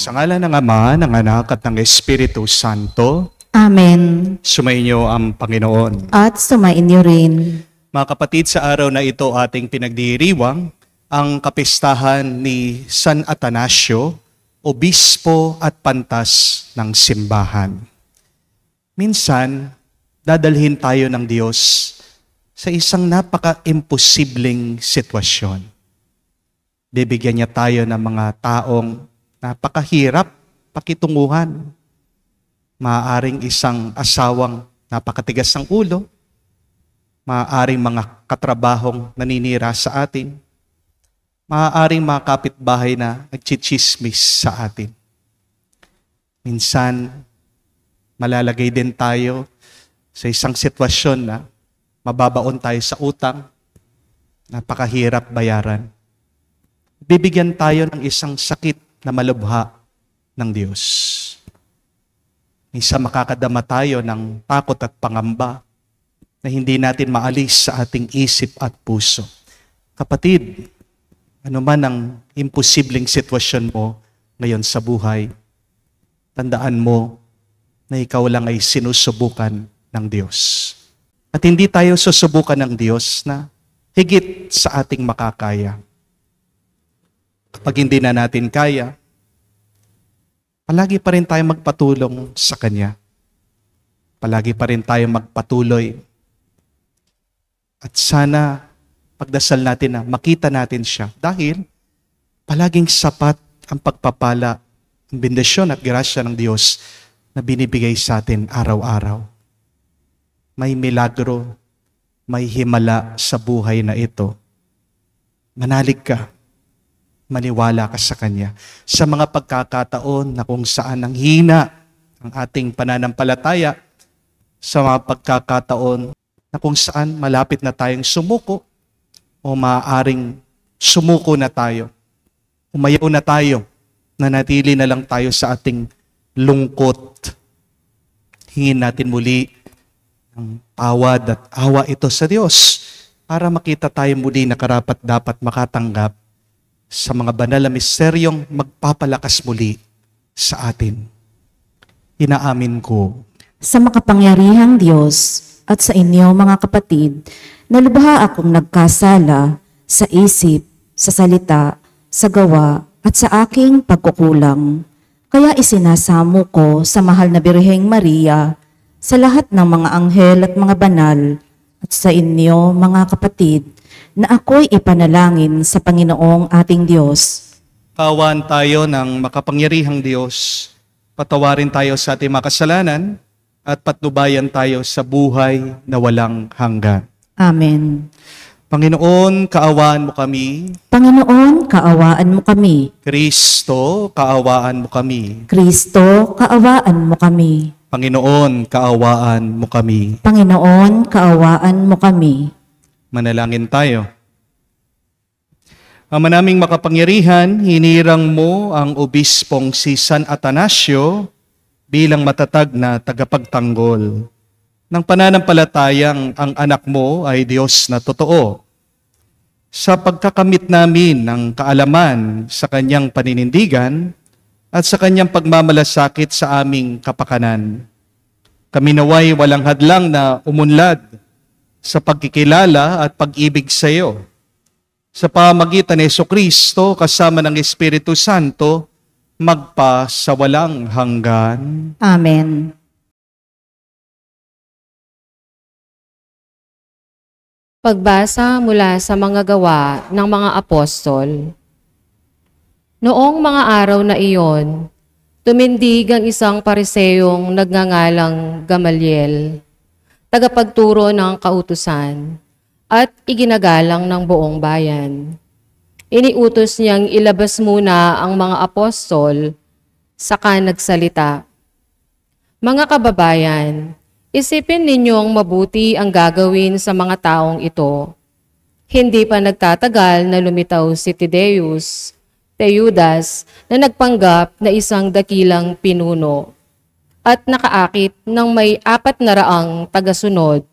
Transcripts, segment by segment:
Sa ngalan ng Ama, ng Anak at ng Espiritu Santo. Amen. Sumainyo ang Panginoon. At sumainyo rin. Mga kapatid, sa araw na ito ating pinagdiriwang ang kapistahan ni San Atanasio, obispo at pantas ng simbahan. Minsan, dadalhin tayo ng Diyos sa isang napaka-imposibleng sitwasyon. Bibigyan niya tayo ng mga taong napakahirap pakitunguhan. Maaaring isang asawang napakatigas ng ulo. Maaaring mga katrabahong naninira sa atin. Maaaring mga kapitbahay na nagchichismis sa atin. Minsan, malalagay din tayo sa isang sitwasyon na mababaon tayo sa utang, napakahirap bayaran. Bibigyan tayo ng isang sakit na malubha ng Diyos. Minsan makakadama tayo ng takot at pangamba na hindi natin maalis sa ating isip at puso. Kapatid, ano man ang imposibleng sitwasyon mo ngayon sa buhay, tandaan mo na ikaw lang ay sinusubukan ng Diyos. At hindi tayo susubukan ng Diyos na higit sa ating makakaya. Kapag hindi na natin kaya, palagi pa rin tayo magpatulong sa Kanya. Palagi pa rin tayo magpatuloy. At sana pagdasal natin na makita natin siya dahil palaging sapat ang pagpapala, ang bendisyon at grasya ng Diyos na binibigay sa atin araw-araw. May milagro, may himala sa buhay na ito. Manalig ka. Maniwala ka sa Kanya. Sa mga pagkakataon na kung saan ang hina ang ating pananampalataya, sa mga pagkakataon na kung saan malapit na tayong sumuko o maaaring sumuko na tayo, umayaw na tayo, nanatili na lang tayo sa ating lungkot. Hingin natin muli ang tawad at awa ito sa Diyos para makita tayo muli na karapat dapat makatanggap sa mga banal na misteryong magpapalakas muli sa atin. Inaamin ko. Sa makapangyarihang Diyos at sa inyo mga kapatid, nalubha akong nagkasala sa isip, sa salita, sa gawa at sa aking pagkukulang. Kaya isinasamo ko sa mahal na Birheng Maria, sa lahat ng mga anghel at mga banal, at sa inyo mga kapatid, na ako'y ipanalangin sa Panginoong ating Diyos. Kaawaan tayo ng makapangyarihang Diyos, patawarin tayo sa ating mga kasalanan, at patnubayan tayo sa buhay na walang hanggan. Amen. Panginoon, kaawaan mo kami. Panginoon, kaawaan mo kami. Kristo, kaawaan mo kami. Kristo, kaawaan mo kami. Panginoon, kaawaan mo kami. Panginoon, kaawaan mo kami. Manalangin tayo. Ama naming makapangyarihan, hinirang mo ang obispong si San Atanasio bilang matatag na tagapagtanggol ng pananampalatayang ang anak mo ay Diyos na totoo. Sa pagkakamit namin ng kaalaman sa kanyang paninindigan at sa kanyang pagmamalasakit sa aming kapakanan, kami naway walang hadlang na umunlad sa pagkikilala at pag-ibig sa iyo. Sa pamagitan ni Jesucristo kasama ng Espiritu Santo, magpa sa walang hanggan. Amen. Pagbasa mula sa mga gawa ng mga apostol. Noong mga araw na iyon, tumindig ang isang pariseyong nagngangalang Gamaliel, tagapagturo ng kautusan, at iginagalang ng buong bayan. Iniutos niyang ilabas muna ang mga apostol, saka nagsalita. Mga kababayan, isipin ninyong mabuti ang gagawin sa mga taong ito. Hindi pa nagtatagal na lumitaw si Teudas, na nagpanggap na isang dakilang pinuno at nakaakit ng may 400 tagasunod.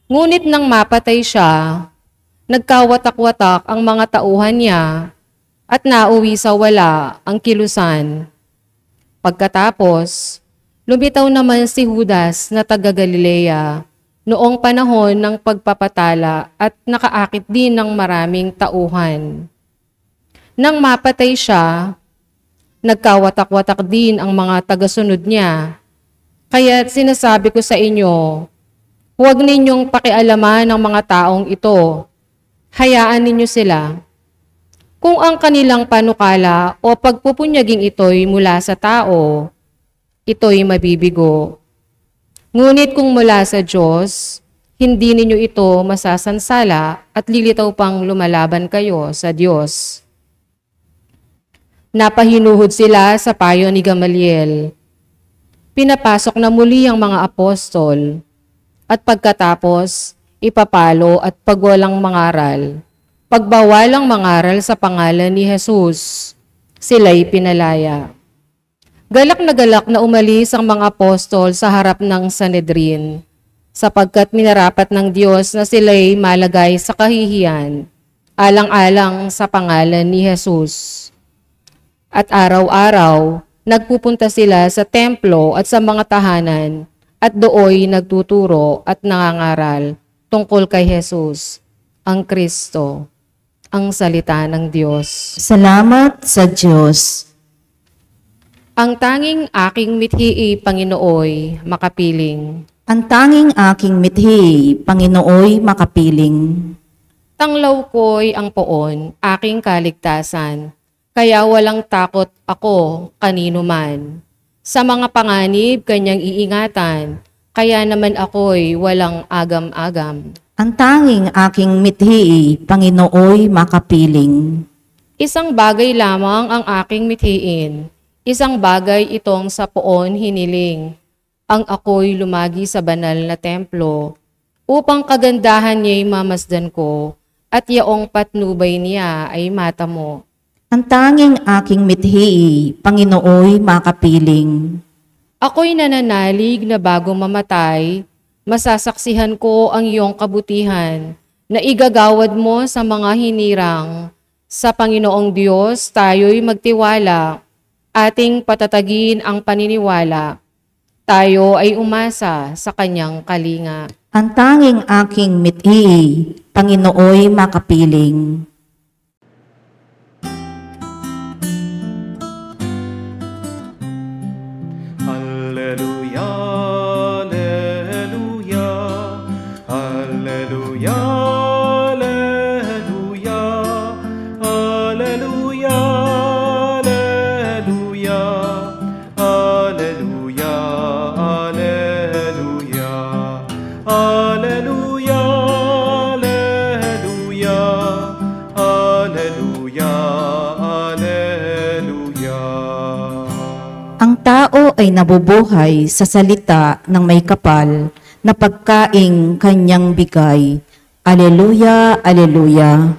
Ngunit nang mapatay siya, nagkawatak-watak ang mga tauhan niya at nauwi sa wala ang kilusan. Pagkatapos, lumitaw naman si Judas na taga Galilea noong panahon ng pagpapatala at nakaakit din ng maraming tauhan. Nang mapatay siya, nagkawatak-watak din ang mga tagasunod niya. Kaya't sinasabi ko sa inyo, huwag ninyong pakialaman ang mga taong ito. Hayaan ninyo sila. Kung ang kanilang panukala o pagpupunyaging ito'y mula sa tao, ito'y mabibigo. Ngunit kung mula sa Diyos, hindi ninyo ito masasansala at lilitaw pang lumalaban kayo sa Diyos. Napahinuhod sila sa payo ni Gamaliel. Pinapasok na muli ang mga apostol, at pagkatapos, ipapalo at pagwalang mangaral. Pagbawalang mangaral sa pangalan ni Jesus, sila'y pinalaya. Galak na umalis ang mga apostol sa harap ng Sanhedrin, sapagkat minarapat ng Diyos na sila'y malagay sa kahihiyan, alang-alang sa pangalan ni Jesus. At araw-araw, nagpupunta sila sa templo at sa mga tahanan, at dooy nagtuturo at nangangaral tungkol kay Jesus, ang Kristo, ang salita ng Diyos. Salamat sa Diyos. Ang tanging aking mithi, Panginooy, makapiling. Ang tanging aking mithi, Panginooy makapiling. Tanglaw ko'y ang poon, aking kaligtasan, kaya walang takot ako kanino man. Sa mga panganib kanyang iingatan, kaya naman ako'y walang agam-agam. Ang tanging aking mithi, Panginooy makapiling. Isang bagay lamang ang aking mithiin, isang bagay itong sa poon hiniling, ang ako'y lumagi sa banal na templo, upang kagandahan niya'y mamasdan ko, at yaong patnubay niya ay mata mo. Ang tanging aking mithi, Panginooy makapiling. Ako'y nananalig na bago mamatay, masasaksihan ko ang iyong kabutihan, na igagawad mo sa mga hinirang. Sa Panginoong Diyos tayo'y magtiwala, ating patatagin ang paniniwala. Tayo ay umasa sa kanyang kalinga. Ang tanging aking mithi, Panginooy makapiling. Alleluia, alleluia, alleluia, alleluia, alleluia, alleluia, alleluia, alleluia, alleluia, alleluia, alleluia. Ang tao ay nabubuhay sa salita ng may kapal na pagkaing kanyang bigay. Aleluya, aleluya.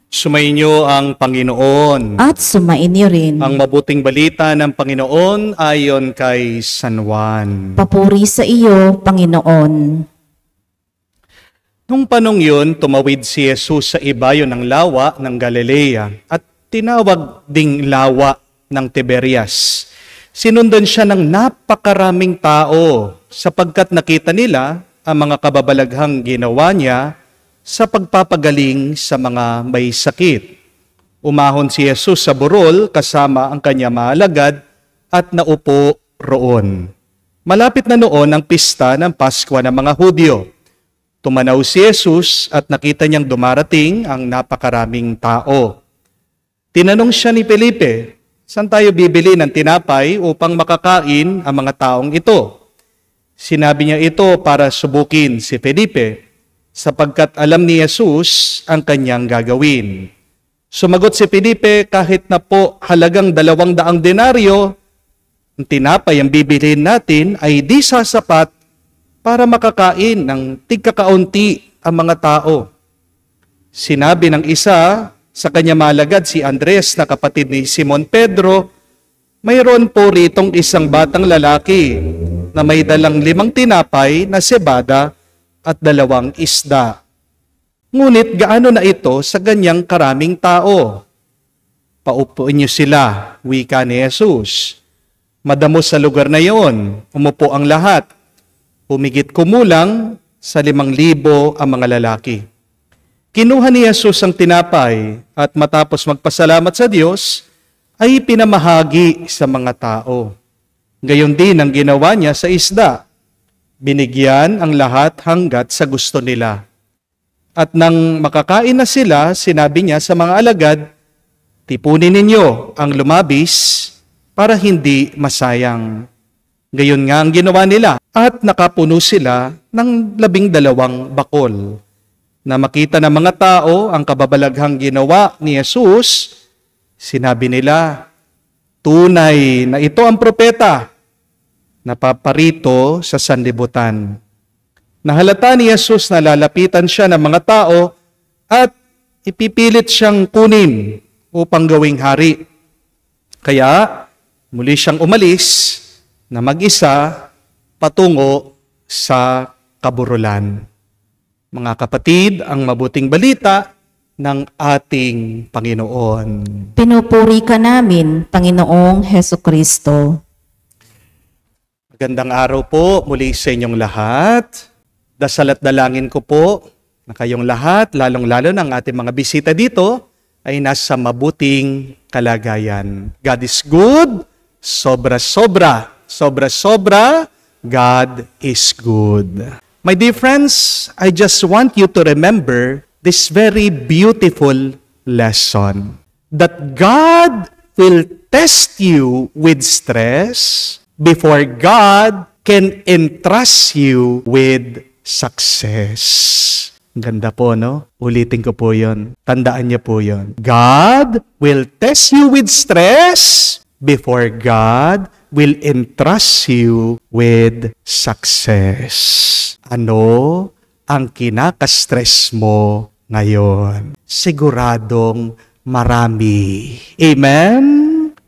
Sumainyo ang Panginoon. At sumainyo rin. Ang mabuting balita ng Panginoon ayon kay San Juan. Papuri sa iyo, Panginoon. Nung panong yun, tumawid si Jesus sa ibayo ng lawa ng Galilea at tinawag ding lawa ng Tiberias. Sinundan siya ng napakaraming tao sapagkat nakita nila ang mga kababalaghang ginawa niya sa pagpapagaling sa mga may sakit. Umahon si Jesus sa burol kasama ang kanya maalagad at naupo roon. Malapit na noon ang pista ng Paskwa ng mga Hudyo. Tumanaw si Jesus at nakita niyang dumarating ang napakaraming tao. Tinanong siya ni Felipe, "Saan tayo bibili ng tinapay upang makakain ang mga taong ito?" Sinabi niya ito para subukin si Felipe, sapagkat alam ni Jesus ang kanyang gagawin. Sumagot si Felipe, "Kahit na po halagang 200 denaryo, ang tinapay ang bibilhin natin ay di sasapat para makakain ng tigkakaunti ang mga tao." Sinabi ng isa sa kanya malagad, si Andres na kapatid ni Simon Pedro, "Mayroon po ritong isang batang lalaki na may dalang 5 tinapay na sebada at 2 isda. Ngunit gaano na ito sa ganyang karaming tao?" Paupuin niyo sila, wika ni Jesus. Madamo sa lugar na iyon, umupo ang lahat. Humigit kumulang sa 5,000 ang mga lalaki. Kinuha ni Jesus ang tinapay at matapos magpasalamat sa Diyos, ay pinamahagi sa mga tao. Gayon din ang ginawa niya sa isda. Binigyan ang lahat hanggat sa gusto nila. At nang makakain na sila, sinabi niya sa mga alagad, tipunin ninyo ang lumabis para hindi masayang. Gayon nga ang ginawa nila at nakapuno sila ng 12 bakol. Na makita ng mga tao ang kababalaghang ginawa ni Jesus, sinabi nila, tunay na ito ang propeta na paparito sa sanlibutan. Nahalata ni Jesus na lalapitan siya ng mga tao at ipipilit siyang kunin upang gawing hari. Kaya muli siyang umalis na mag-isa patungo sa kaburulan. Mga kapatid, ang mabuting balita ng ating Panginoon. Pinupuri ka namin, Panginoong Hesukristo. Magandang araw po muli sa inyong lahat. Dasal at dalangin ko po na kayong lahat, lalong-lalo ng ating mga bisita dito, ay nasa mabuting kalagayan. God is good, sobra-sobra. Sobra-sobra, God is good. My dear friends, I just want you to remember this very beautiful lesson. That God will test you with stress before God can entrust you with success. Ang ganda po, no? Ulitin ko po yun. Tandaan niyo po yun. God will test you with stress before God will entrust you with success. Ano ang kinaka-stress mo ngayon? Siguradong marami. Amen?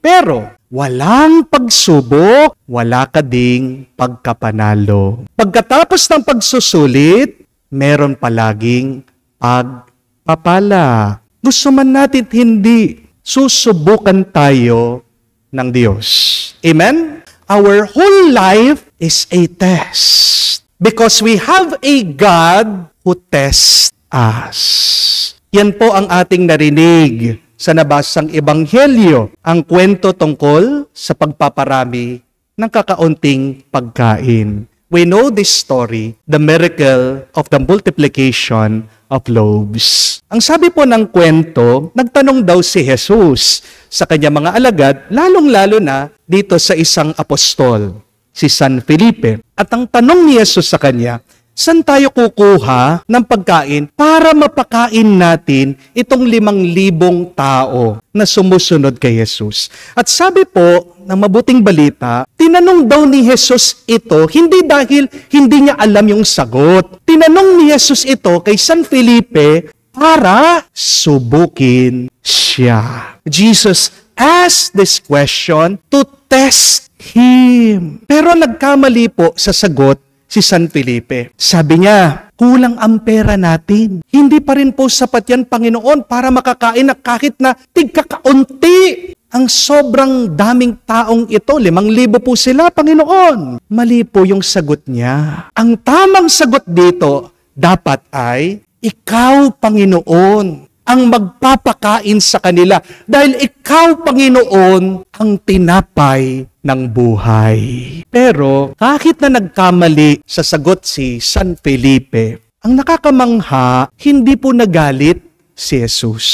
Pero walang pagsubok, wala ka ding pagkapanalo. Pagkatapos ng pagsusulit, meron palaging pagpapala. Gusto man natin hindi, susubukan tayo ng Diyos. Amen? Our whole life is a test. Because we have a God who tests us. Yan po ang ating narinig sa nabasang ebanghelyo, ang kwento tungkol sa pagpaparami ng kakaunting pagkain. We know this story, the miracle of the multiplication of loaves. Ang sabi po ng kwento, nagtanong daw si Jesus sa kanyang mga alagad, lalong-lalo na dito sa isang apostol, si San Felipe. At ang tanong ni Jesus sa kanya, saan tayo kukuha ng pagkain para mapakain natin itong 5,000 tao na sumusunod kay Jesus? At sabi po ng mabuting balita, tinanong daw ni Jesus ito, hindi dahil hindi niya alam yung sagot. Tinanong ni Jesus ito kay San Felipe para subukin siya. Jesus asked this question to test him. Pero nagkamali po sa sagot si San Felipe. Sabi niya, kulang ang pera natin. Hindi pa rin po sapat yan, Panginoon, para makakain na kahit na tigkakaunti. Ang sobrang daming taong ito, 5,000 po sila, Panginoon. Mali po yung sagot niya. Ang tamang sagot dito, dapat ay, ikaw, Panginoon, ang magpapakain sa kanila. Dahil ikaw, Panginoon, ang tinapay ng buhay. Pero kahit na nagkamali sa sagot si San Felipe, ang nakakamangha, hindi po nagalit si Jesus.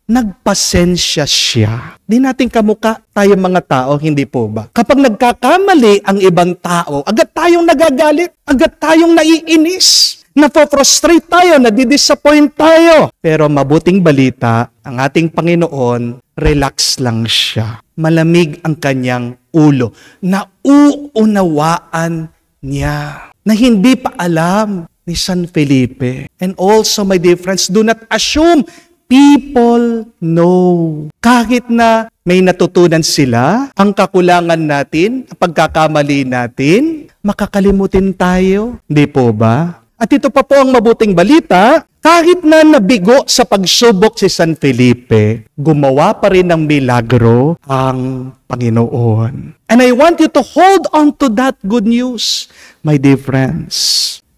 Nagpasensya siya. Di natin kamuka tayong mga tao, hindi po ba? Kapag nagkakamali ang ibang tao, agad tayong nagagalit, agad tayong naiinis, napofrustrate tayo, nadidisappoint tayo. Pero mabuting balita, ang ating Panginoon, relax lang siya. Malamig ang kanyang ulo. Nauunawaan niya na hindi pa alam ni San Felipe. And also, my dear friends, do not assume people know. Kahit na may natutunan sila, ang kakulangan natin, ang pagkakamali natin, makakalimutin tayo. Hindi po ba? At ito pa po ang mabuting balita, Kahit na nabigo sa pagsubok si San Felipe, gumawa pa rin ng milagro ang Panginoon. And I want you to hold on to that good news, my dear friends,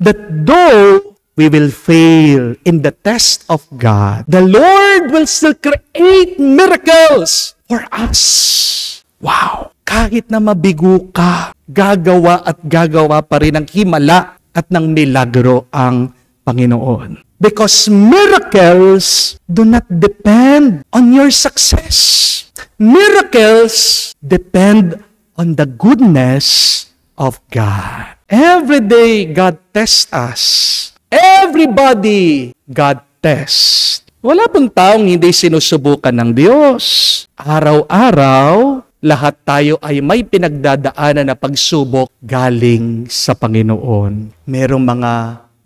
that though we will fail in the test of God, the Lord will still create miracles for us. Wow! Kahit na mabigo ka, gagawa at gagawa pa rin ng himala at ng milagro ang Panginoon. Because miracles do not depend on your success. Miracles depend on the goodness of God. Every day, God tests us. Everybody, God tests. Wala pong taong hindi sinusubukan ng Diyos. Araw-araw, lahat tayo ay may pinagdadaanan na pagsubok galing sa Panginoon. Merong mga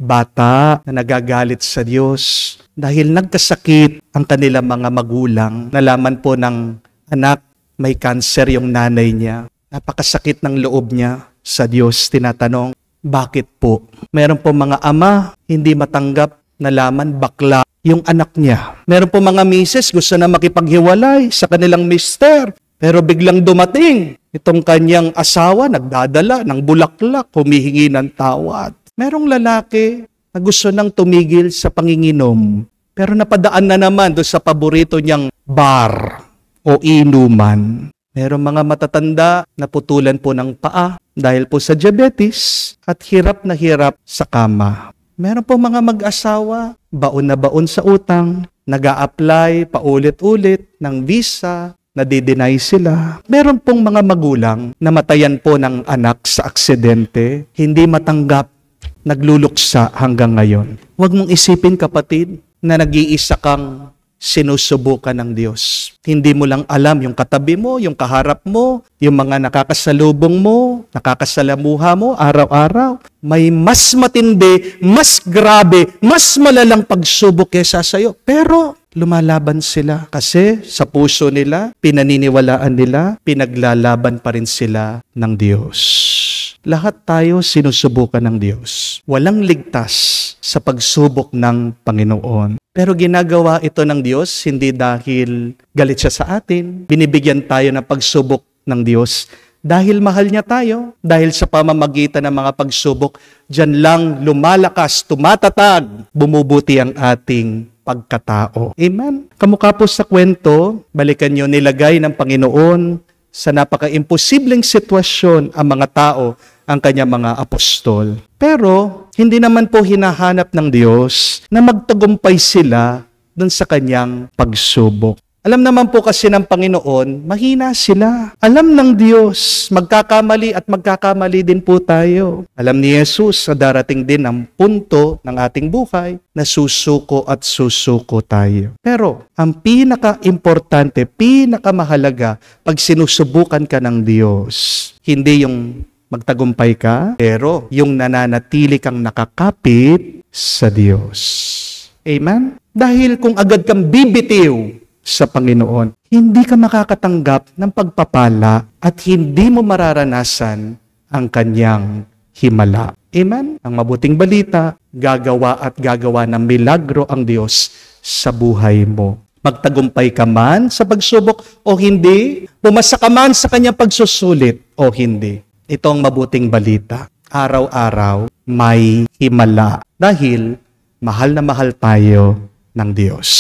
bata na nagagalit sa Diyos dahil nagkasakit ang kanilang mga magulang. Nalaman po ng anak, may cancer yung nanay niya. Napakasakit ng loob niya sa Diyos. Tinatanong, bakit po? Meron po mga ama, hindi matanggap, nalaman bakla yung anak niya. Meron po mga misis, gusto na makipaghiwalay sa kanilang mister. Pero biglang dumating, itong kanyang asawa, nagdadala ng bulaklak, humihingi ng tawad. Merong lalaki na gusto nang tumigil sa panginginom, pero napadaan na naman doon sa paborito niyang bar o inuman. Merong mga matatanda na putulan po ng paa dahil po sa diabetes at hirap na hirap sa kama. Meron po mga mag-asawa, baon na baon sa utang, nag-a-apply paulit-ulit ng visa, nadi-deny sila. Meron pong mga magulang na matayan po ng anak sa aksidente, hindi matanggap, nagluluksa hanggang ngayon. Huwag mong isipin, kapatid, na nag-iisa kang sinusubukan ng Diyos. Hindi mo lang alam yung katabi mo, yung kaharap mo, yung mga nakakasalubong mo, nakakasalamuha mo araw-araw. May mas matindi, mas grabe, mas malalang pagsubok kesa sa'yo. Pero lumalaban sila kasi sa puso nila, pinaniniwalaan nila, pinaglalaban pa rin sila ng Diyos. Lahat tayo sinusubukan ng Diyos. Walang ligtas sa pagsubok ng Panginoon. Pero ginagawa ito ng Diyos hindi dahil galit siya sa atin. Binibigyan tayo ng pagsubok ng Diyos dahil mahal niya tayo. Dahil sa pamamagitan ng mga pagsubok, diyan lang lumalakas, tumatatag, bumubuti ang ating pagkatao. Amen? Kamukha po sa kwento, balikan niyo, nilagay ng Panginoon sa napaka-imposibleng sitwasyon ang mga tao, ang kanyang mga apostol. Pero, hindi naman po hinahanap ng Diyos na magtagumpay sila dun sa kanyang pagsubok. Alam naman po kasi ng Panginoon, mahina sila. Alam ng Diyos, magkakamali at magkakamali din po tayo. Alam ni Jesus na darating din ang punto ng ating buhay na susuko at susuko tayo. Pero, ang pinaka-importante, pinaka-mahalaga, pag sinusubukan ka ng Diyos, hindi yung magtagumpay ka, pero yung nananatili kang nakakapit sa Diyos. Amen? Dahil kung agad kang bibitiw sa Panginoon, hindi ka makakatanggap ng pagpapala at hindi mo mararanasan ang kanyang himala. Amen? Ang mabuting balita, gagawa at gagawa ng milagro ang Diyos sa buhay mo. Magtagumpay ka man sa pagsubok o hindi, pumasa ka man sa kanyang pagsusulit o hindi. Ito ang mabuting balita. Araw-araw may himala dahil mahal na mahal tayo ng Diyos.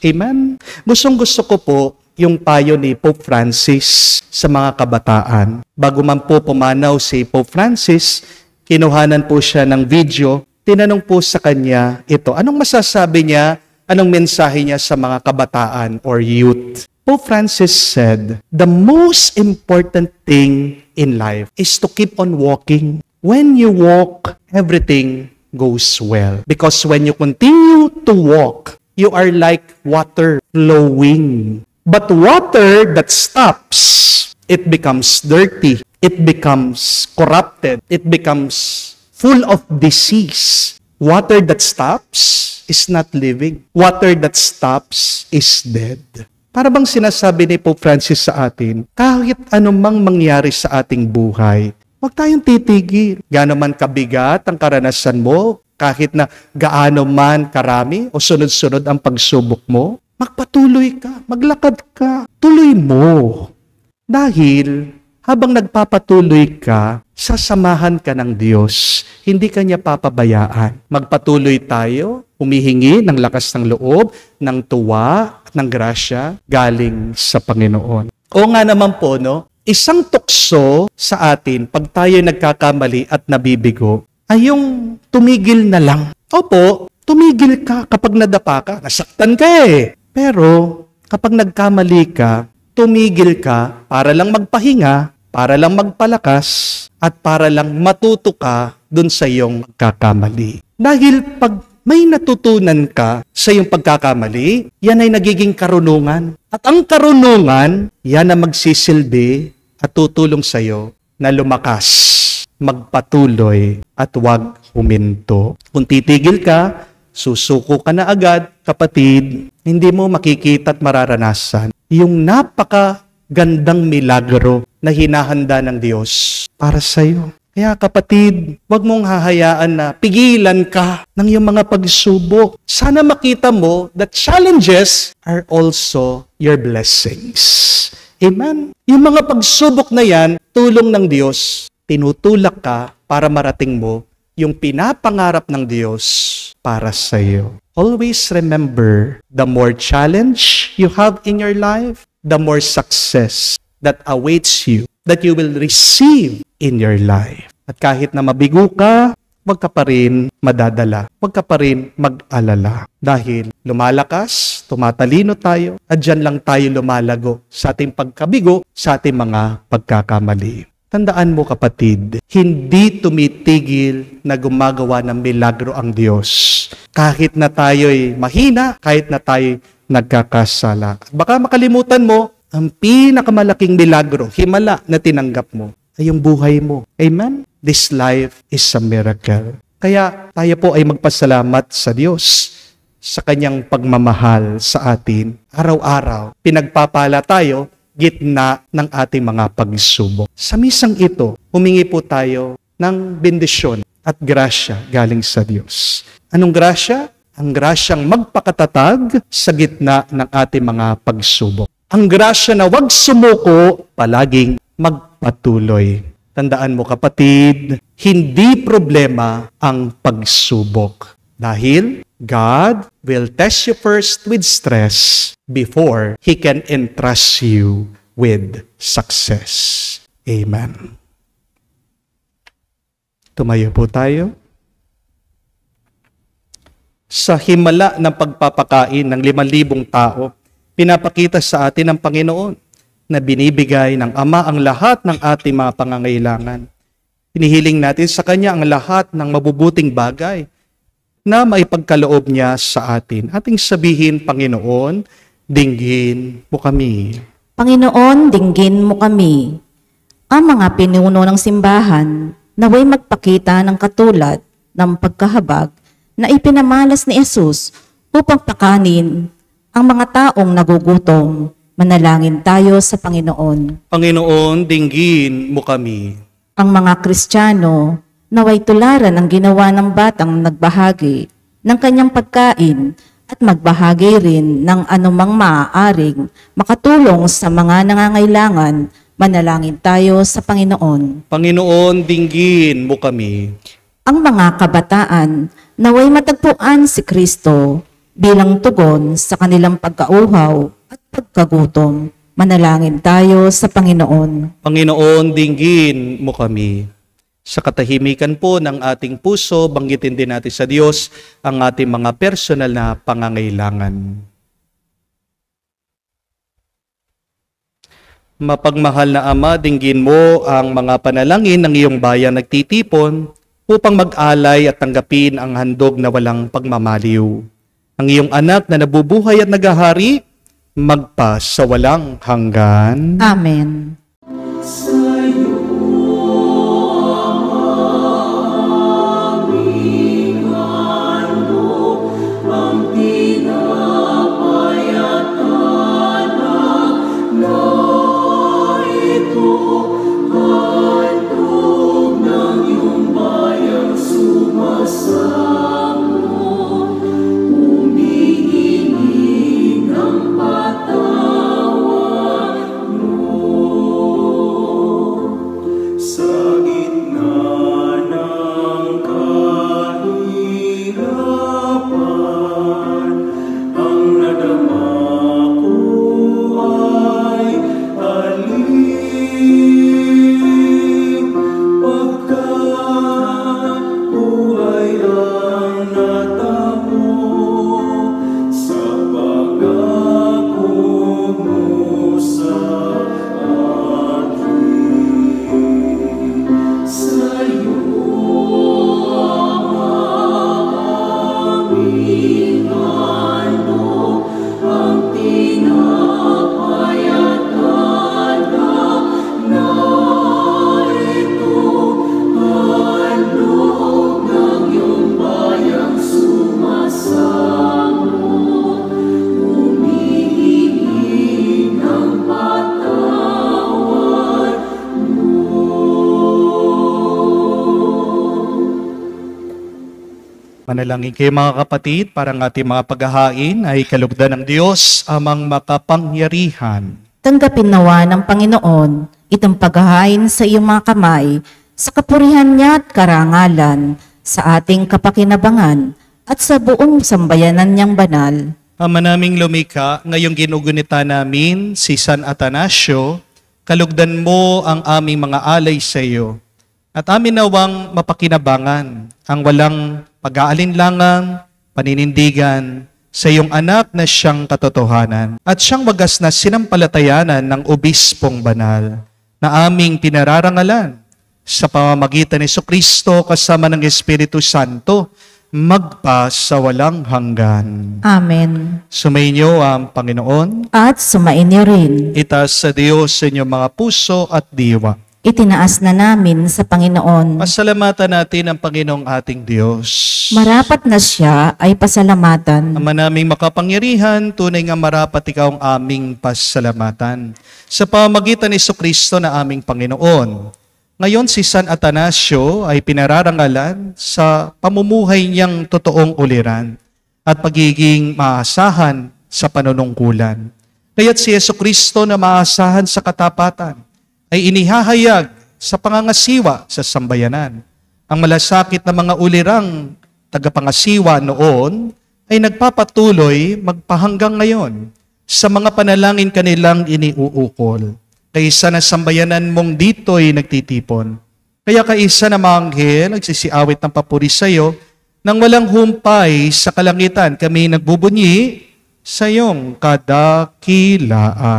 Amen? Gustong-gusto ko po yung payo ni Pope Francis sa mga kabataan. Bago man po pumanaw si Pope Francis, kinuhanan po siya ng video. Tinanong po sa kanya ito. Anong masasabi niya? Anong mensahe niya sa mga kabataan or youth? Pope Francis said, the most important thing in life is to keep on walking. When you walk, everything goes well. Because when you continue to walk, you are like water flowing. But water that stops, it becomes dirty. It becomes corrupted. It becomes full of disease. Water that stops is not living. Water that stops is dead. Para bang sinasabi ni Pope Francis sa atin, kahit anumang mangyari sa ating buhay, huwag tayong titigil. Gaano man kabigat ang karanasan mo, Kahit na gaano man karami o sunod-sunod ang pagsubok mo, magpatuloy ka, maglakad ka, tuloy mo. Dahil habang nagpapatuloy ka, sasamahan ka ng Diyos. Hindi ka niya papabayaan. Magpatuloy tayo, humihingi ng lakas ng loob, ng tuwa, ng grasya, galing sa Panginoon. O nga naman po, no? Isang tukso sa atin pag tayo nagkakamali at nabibigo ay yung tumigil na lang. Opo, tumigil ka kapag nadapa ka. Nasaktan ka eh. Pero kapag nagkamali ka, tumigil ka para lang magpahinga, para lang magpalakas, at para lang matuto ka dun sa iyong pagkakamali. Dahil pag may natutunan ka sa iyong pagkakamali, yan ay nagiging karunungan. At ang karunungan, yan ang magsisilbi at tutulong sa iyo na lumakas, magpatuloy, at huwag huminto. Kung titigil ka, susuko ka na agad, kapatid, hindi mo makikita at mararanasan yung napakagandang milagro na hinahanda ng Diyos para sa iyo. Kaya kapatid, huwag mong hahayaan na pigilan ka ng iyong mga pagsubok. Sana makita mo that challenges are also your blessings. Amen? Yung mga pagsubok na yan, tulong ng Diyos, tinutulak ka para marating mo yung pinapangarap ng Diyos para sa iyo. Always remember, the more challenge you have in your life, the more success that awaits you, that you will receive in your life. At kahit na mabigo ka, huwag ka pa rin madadala. Huwag ka pa rin mag-alala. Dahil lumalakas, tumatalino tayo, at dyan lang tayo lumalago sa ating pagkabigo, sa ating mga pagkakamali. Tandaan mo kapatid, hindi tumitigil na gumagawa ng milagro ang Diyos. Kahit na tayo'y mahina, kahit na tayo'y nagkakasala. At baka makalimutan mo, ang pinakamalaking milagro, himala na tinanggap mo, ay yung buhay mo. Amen? This life is a miracle. Kaya tayo po ay magpasalamat sa Diyos sa Kanyang pagmamahal sa atin. Araw-araw, pinagpapala tayo gitna ng ating mga pagsubok. Sa misang ito, humingi po tayo ng bendisyon at grasya galing sa Diyos. Anong grasya? Ang grasyang magpakatatag sa gitna ng ating mga pagsubok. Ang grasya na huwag sumuko, palaging magpatuloy. Tandaan mo kapatid, hindi problema ang pagsubok. Dahil God will test you first with stress before He can entrust you with success. Amen. Tumayo po tayo. Sa himala ng pagpapakain ng 5,000 tao, pinapakita sa atin ng Panginoon na binibigay ng Ama ang lahat ng ating mga pangangailangan. Hinihiling natin sa Kanya ang lahat ng mabubuting bagay na maipagkaloob niya sa atin. Ating sabihin, Panginoon, dinggin mo kami. Panginoon, dinggin mo kami. Ang mga pinuno ng simbahan naway magpakita ng katulad ng pagkahabag na ipinamalas ni Jesus upang pakanin ang mga taong nagugutom. Manalangin tayo sa Panginoon. Panginoon, dinggin mo kami. Ang mga Kristiyano naway tularan ang ginawa ng batang nagbahagi ng kanyang pagkain at magbahagi rin ng anumang maaaring makatulong sa mga nangangailangan. Manalangin tayo sa Panginoon. Panginoon, dinggin mo kami. Ang mga kabataan naway matagpuan si Kristo bilang tugon sa kanilang pagkauhaw at pagkagutom. Manalangin tayo sa Panginoon. Panginoon, dinggin mo kami. Sa katahimikan po ng ating puso, banggitin din natin sa Diyos ang ating mga personal na pangangailangan. Mapagmahal na Ama, dinggin mo ang mga panalangin ng iyong bayan nagtitipon upang mag-alay at tanggapin ang handog na walang pagmamaliw. Ang iyong anak na nabubuhay at naghahari, magpa sa walang hanggan. Amen. Handog ng iyong bayang sumasama. Manalangin kayo mga kapatid, para ang ating mga paghahain ay kalugdan ng Diyos amang makapangyarihan. Tanggapin nawa ng Panginoon itong paghahain sa iyong mga kamay, sa kapurihan niya at karangalan, sa ating kapakinabangan, at sa buong sambayanan niyang banal. Ama naming lumikha, ngayong ginugunita namin si San Atanasio, kalugdan mo ang aming mga alay sa iyo. At amin nawang mapakinabangan ang walang pag-aalinlangang, paninindigan sa iyong anak na siyang katotohanan at siyang wagas na sinampalatayanan ng obispong banal na aming pinararangalan sa pamamagitan ni Jesucristo kasama ng Espiritu Santo magpa sa walang hanggan. Amen. Sumainyo ang Panginoon. At sumainyo rin. Itaas sa Diyos sa inyong mga puso at diwa. Itinaas na namin sa Panginoon. Pasalamatan natin ang Panginoong ating Diyos. Marapat na siya ay pasalamatan. Ama naming makapangyarihan, tunay nga marapat ikaw ang aming pasalamatan. Sa pamamagitan ni Jesucristo na aming Panginoon. Ngayon si San Atanasio ay pinararangalan sa pamumuhay niyang totoong uliran at pagiging maasahan sa panunungkulan. Kaya't si Jesucristo na maasahan sa katapatan ay inihahayag sa pangangasiwa sa sambayanan. Ang malasakit na mga ulirang tagapangasiwa noon ay nagpapatuloy magpahanggang ngayon sa mga panalangin kanilang iniuukol. Kaisa na sambayanan mong dito'y nagtitipon. Kaya kaisa na mga anghel nagsisiawit ng papuri sa iyo, nang walang humpay sa kalangitan kami nagbubunyi sa iyong kadakilaan.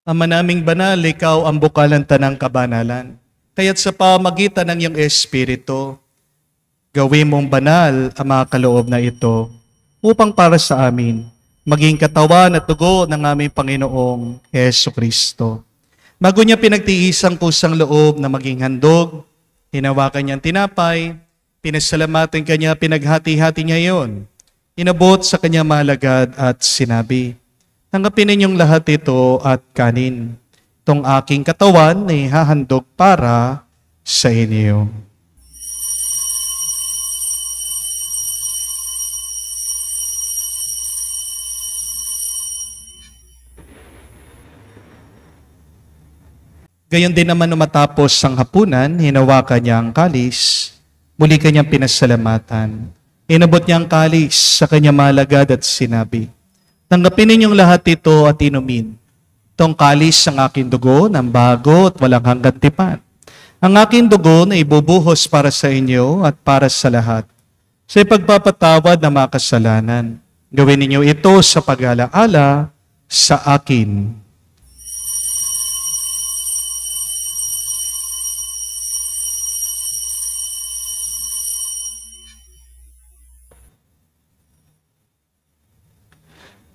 Ama naming banal, ikaw ang bukalan tanang kabanalan. Kaya't sa pamagitan ng iyong Espiritu, gawin mong banal ang mga kaloob na ito upang para sa amin maging katawan at dugo ng aming Panginoong Jesucristo. Bago niya pinagtiisang kusang loob na maging handog, hinawakan niyang tinapay, pinasalamatan kanya, pinaghati-hati niya yon. Inabot sa kanya malagad at sinabi, tanggapin ninyong lahat ito at kanin. Itong aking katawan ay hahandog para sa inyo. Gayon din naman nung matapos ang hapunan, hinawakan niya ang kalis, muli kanyang pinasalamatan. Inabot niya ang kalis sa kanya malagad at sinabi, tanggapin ninyong lahat ito at inumin. Itong kalis ang aking dugo ng bago at walang hanggang tipan. Ang aking dugo na ibubuhos para sa inyo at para sa lahat. Sa ipagpapatawad ng mga kasalanan, gawin ninyo ito sa pag-alaala sa akin.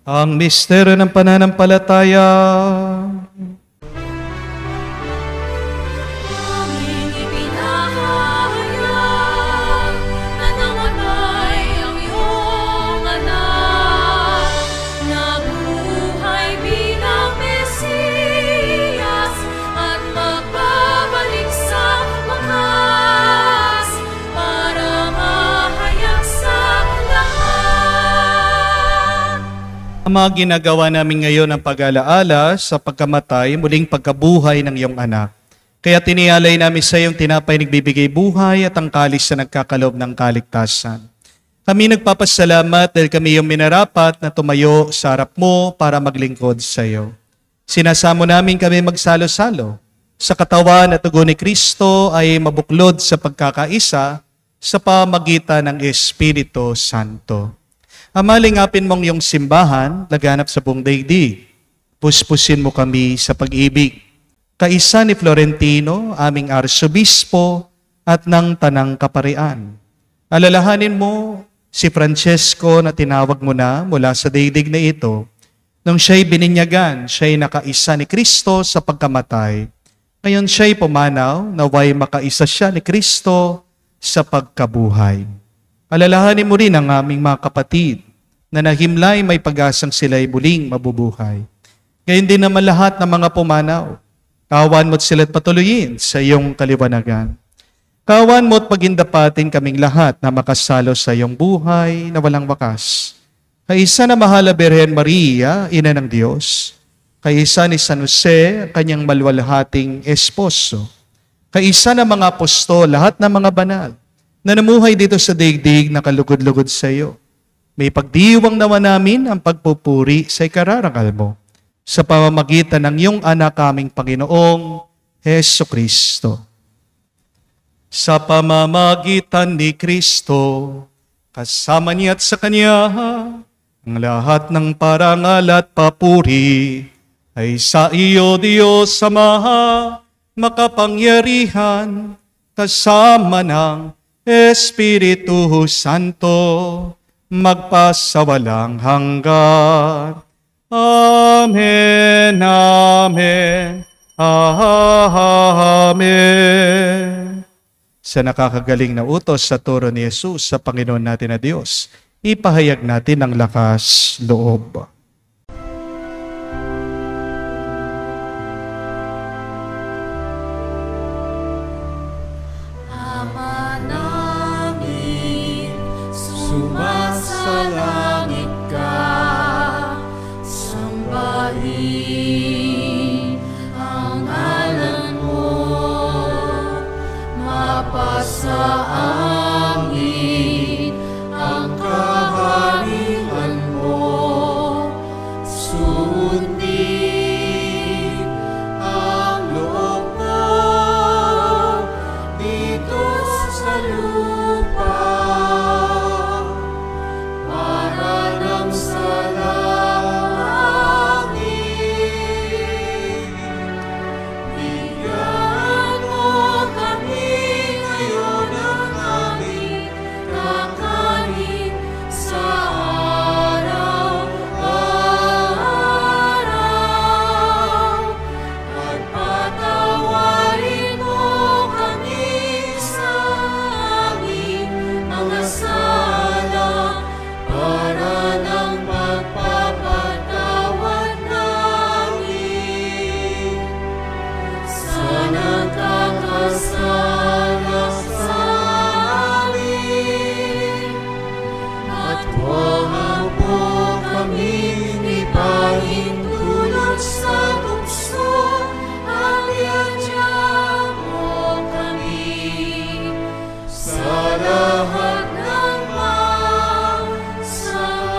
Ang misteryo ng pananampalataya. Aming ipinahayag na namatay ang iyong anak, nabuhay bilang Mesiyas at magbabalik sa wakas para mahayag sa lahat. Ang mga ginagawa namin ngayon ang pag-alaala sa pagkamatay, muling pagkabuhay ng iyong anak. Kaya tinialay namin sa iyong tinapay nagbibigay buhay at ang kalis na nagkakaloob ng kaligtasan. Kami nagpapasalamat dahil kami yung minarapat na tumayo sa harap mo para maglingkod sa iyo. Sinasamo namin kami magsalo-salo sa katawan at dugo ni Kristo ay mabuklod sa pagkakaisa sa pamagitan ng Espiritu Santo. Amalingapin mong yung simbahan, laganap sa buong daigdig. Puspusin mo kami sa pag-ibig. Kaisa ni Florentino, aming arsobispo at ng Tanang Kaparian. Alalahanin mo si Francesco na tinawag mo na mula sa daigdig na ito. Nung siya'y bininyagan, siya'y nakaisa ni Kristo sa pagkamatay. Ngayon siya'y pumanaw, naway makaisa siya ni Kristo sa pagkabuhay. Alalahanin mo rin ang aming mga kapatid na nahimlay may pag-asang sila'y muling mabubuhay. Ngayon din naman lahat ng mga pumanaw, kawan mo't sila't patuloyin sa iyong kaliwanagan. Kawan mo't pagindapatin kaming lahat na makasalo sa iyong buhay na walang wakas. Kaisa na mahal na Birhen Maria, Ina ng Diyos. Kaisa ni San Jose, kanyang malwalhating esposo. Kaisa na mga apostol, lahat ng mga banal na namuhay dito sa daigdig na kalugod-lugod sa iyo. May pagdiwang nawa namin ang pagpupuri sa ikararangal mo sa pamamagitan ng iyong anak aming Panginoong Hesu Kristo. Sa pamamagitan ni Kristo, kasama niya at sa Kanya, ang lahat ng parangal at papuri ay sa iyo, Diyos Ama, makapangyarihan, kasama ng Espiritu Santo, magpasawalang hanggan. Amen, amen, amen. Sa nakakagaling na utos sa turo ni Jesus sa Panginoon natin na Diyos, ipahayag natin ang lakas loob. Ama namin, sumasalangit ka, sambahin ang ngalan mo, mapasa amin ang kaharian mo, sundin ang loob mo dito sa lupa para nang sa langit. Bigyan mo kami ngayon ng aming kakanin sa araw-araw at patawarin mo kami sa aming mga sala para ng pagpapatawad namin sa nagkakasala sa amin. At huwag mo kaming ipahintulot sa tukso at iadya mo kami sa lahat ng masama.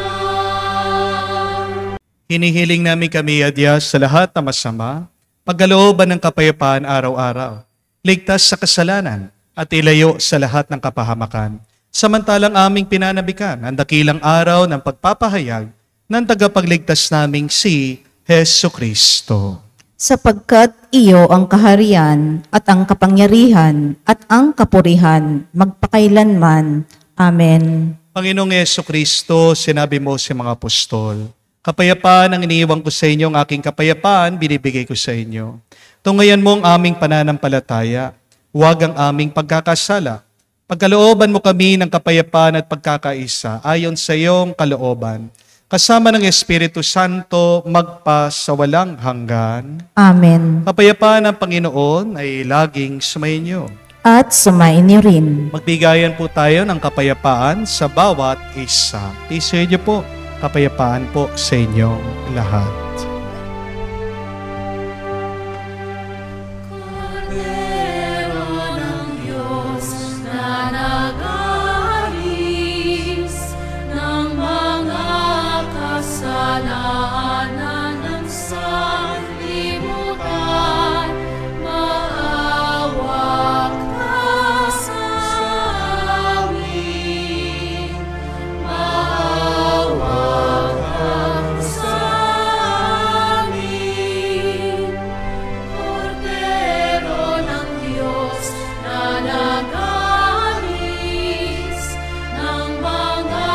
Hinihiling namin kami, Adyas, sa lahat na masama, pagkalooban ng kapayapaan araw-araw, ligtas sa kasalanan, at ilayo sa lahat ng kapahamakan. Samantalang aming pinanabikan ang dakilang araw ng pagpapahayag ng tagapagligtas naming si Hesu Kristo. Sapagkat iyo ang kaharian at ang kapangyarihan at ang kapurihan magpakailanman. Amen. Panginoong Hesu Kristo, sinabi mo sa mga apostol, kapayapaan ang iniiwan ko sa inyo, ang aking kapayapaan binibigay ko sa inyo. Tungayan mo ang aming pananampalataya, huwag ang aming pagkakasala. Pagkalooban mo kami ng kapayapaan at pagkakaisa ayon sa iyong kalooban. Kasama ng Espiritu Santo, magpasawalang hanggan. Amen. Kapayapaan ng Panginoon ay laging sumainyo. At sumainyo rin. Magbigayan po tayo ng kapayapaan sa bawat isa. Piso niyo po, kapayapaan po sa inyong lahat. Kora Kordero ng Diyos na nag-aalis ng mga kasalanan ng sanlibutan, maawa ka sa amin. Maawa ka sa amin. Kordero ng Diyos na nag-aalis ng mga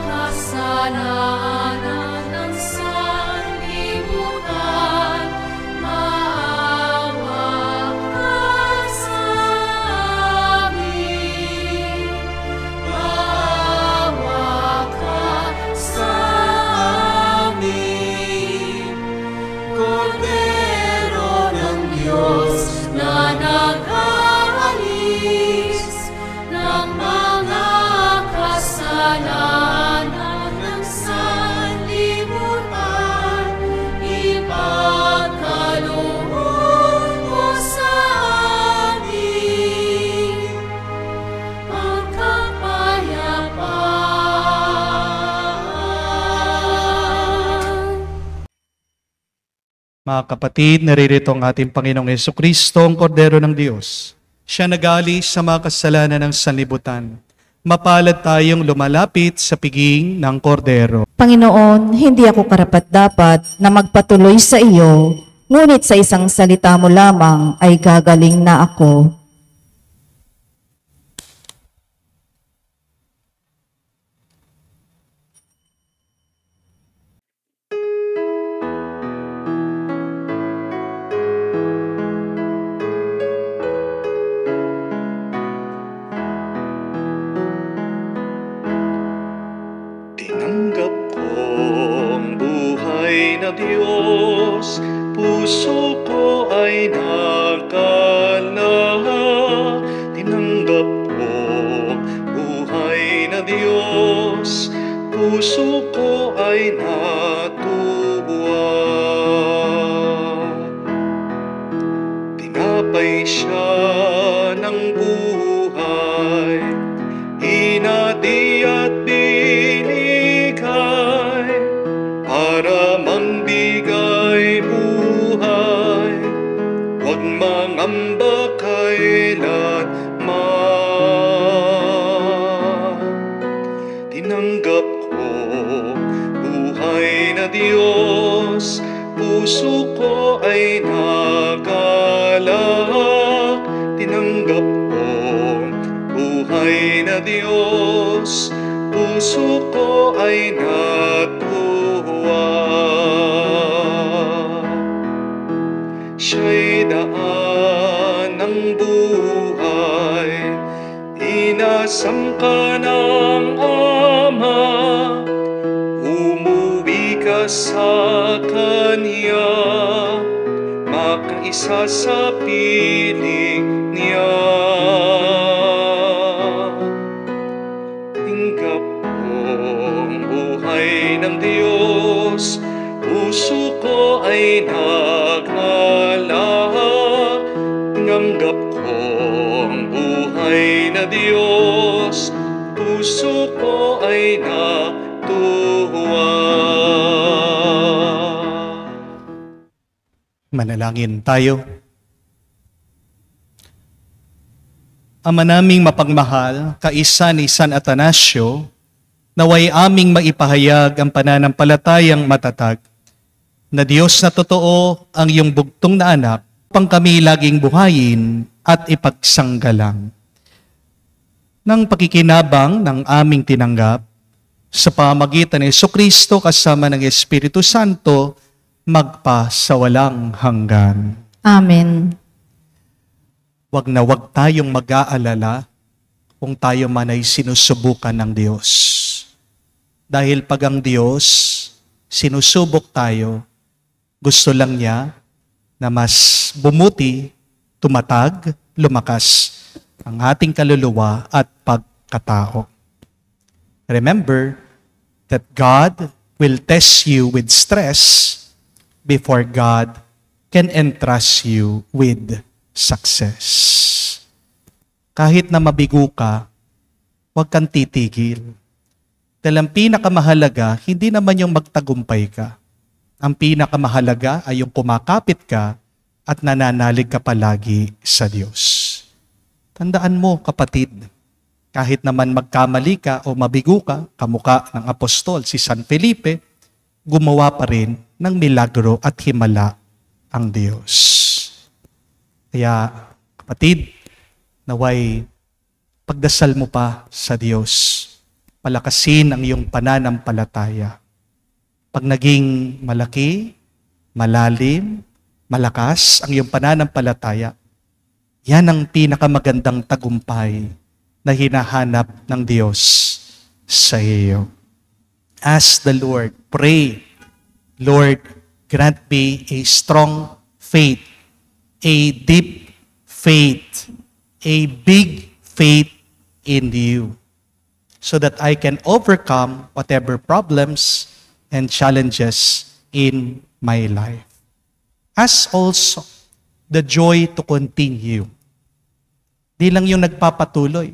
kasalanan ng sanlibutan, maawa ka sa amin. Maawa ka sa amin. Kordero ng Diyos na nag-aalis ng mga kasalanan ng sanlibutan, ipagkaloob mo sa amin ang kapayapaan. Mga kapatid, naririto ang ating Panginoong Jesucristo, ang Kordero ng Diyos. Siya nag-aalis sa mga kasalanan ng sanlibutan. Mapalad tayong lumalapit sa piging ng Kordero. Panginoon, hindi ako karapat-dapat na magpatuloy sa iyo, ngunit sa isang salita mo lamang ay gagaling na ako. Tinanggap ko ang buhay na Diyos, puso ko ay nakalahak. Tinanggap ko ang buhay na Diyos, puso ko ay natuwa. Tinapay siya ng buhay, hinati at binigay para mangbigay buhay. Huwag mangamba kailanman. Tinanggap ko buhay na Diyos, puso ko ay nagalak. Tinanggap ko buhay na Diyos, puso ko ay natuwa. Siya'y daan ng buhay, inasam ka ng Ama, umuwi ka sa Kanya, makaisa sa piling niya. Tinggap ko ang buhay ng Diyos, puso ko ay naglalahak. Tinanggap ko ang buhay na Diyos, puso ko ay natuwa. Manalangin tayo. Ama naming mapagmahal, kaisa ni San Atanasio, naway aming maipahayag ang pananampalatayang matatag na Diyos na totoo ang iyong bugtong na anak upang kami laging buhayin at ipagsanggalang. Nang pakikinabang ng aming tinanggap sa pamagitan ni Jesucristo kasama ng Espiritu Santo, magpa sa walang hanggan. Amen. Wag na wag tayong mag-aalala kung tayo man ay sinusubukan ng Diyos. Dahil pag ang Diyos sinusubok tayo, gusto lang niya na mas bumuti, tumatag, lumakas ang ating kaluluwa at pagkatao. Remember that God will test you with stress before God can entrust you with success. Kahit na mabigo ka, huwag kang titigil. Dahil ang pinakamahalaga, hindi naman yung magtagumpay ka. Ang pinakamahalaga ay yung kumakapit ka at nananalig ka palagi sa Diyos. Tandaan mo, kapatid, kahit naman magkamali ka o mabigo ka, kamukha ng apostol si San Felipe, gumawa pa rin ng milagro at himala ang Diyos. Kaya, kapatid, naway pagdasal mo pa sa Diyos. Palakasin ang iyong pananampalataya. Pag naging malaki, malalim, malakas ang iyong pananampalataya, yan ang pinakamagandang tagumpay na hinahanap ng Diyos sa iyo. Ask the Lord, pray, Lord, grant me a strong faith, a deep faith, a big faith in you, so that I can overcome whatever problems and challenges in my life. As also the joy to continue. Di lang yung nagpapatuloy,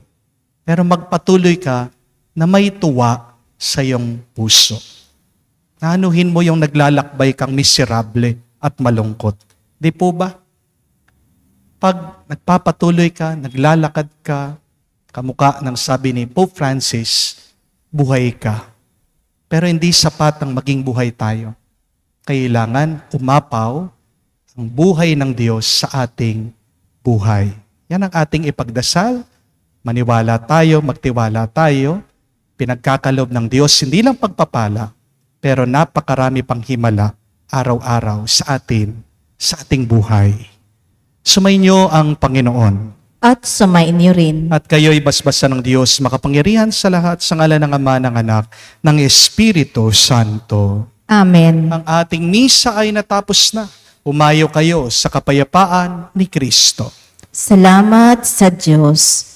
pero magpatuloy ka na may tuwa sa iyong puso. Naanuhin mo yung naglalakbay kang miserable at malungkot. Di po ba? Pag nagpapatuloy ka, naglalakad ka, kamukha ng sabi ni Pope Francis, buhay ka. Pero hindi sapat ang maging buhay tayo. Kailangan umapaw ang buhay ng Diyos sa ating buhay. Yan ang ating ipagdasal. Maniwala tayo, magtiwala tayo. Pinagkakalob ng Diyos, hindi lang pagpapala, pero napakarami pang himala araw-araw sa ating buhay. Sumainyo ang Panginoon. At sumain niyo rin. At kayo'y basbasan ng Diyos, makapangyarihan sa lahat, sa ngalan ng Ama, ng Anak, ng Espiritu Santo. Amen. Ang ating misa ay natapos na. Umayo kayo sa kapayapaan ni Kristo. Salamat sa Diyos.